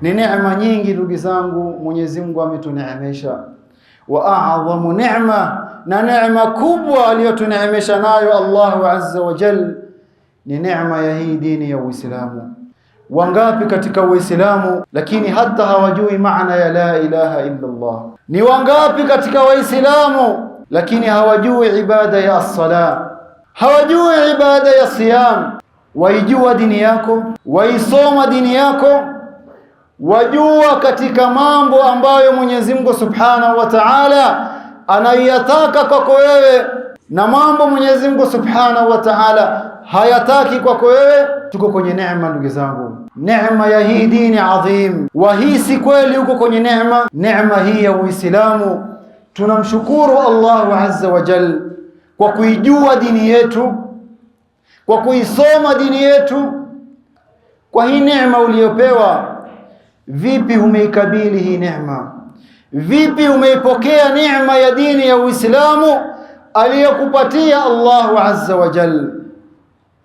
Ni neema nyingi ndugu zangu Mwenyezi Mungu ametuneemesha. Wa a'dhamu ni'ma, na neema kubwa aliyotuneemesha nayo Allahu azza wa jal ni neema ya hii dini ya Uislamu. Wangapi katika Uislamu lakini hata hawajui maana ya la ilaha illa Allah? Ni wangapi katika Waislamu lakini hawajui ibada ya as-sala, hawajui ibada ya siyam? Waijua dini yako, waisoma dini yako, wajua katika mambo ambayo Mwenyezi Mungu Subhanahu wa Ta'ala anayataka kwako wewe na mambo Mwenyezi Mungu Subhanahu wa Ta'ala hayataki kwako wewe. Tuko kwenye neema ndugu zangu, neema ya hii dini adhim. Wahisi kweli uko kwenye neema hii ya Uislamu. Tunamshukuru Allahu azza wa jal kwa kuijua dini yetu, kwa kuisoma dini yetu. Kwa hii neema uliyopewa, vipi umeikabili hii neema? Vipi umeipokea neema ya dini ya Uislamu aliyokupatia Allahu azza wa jal?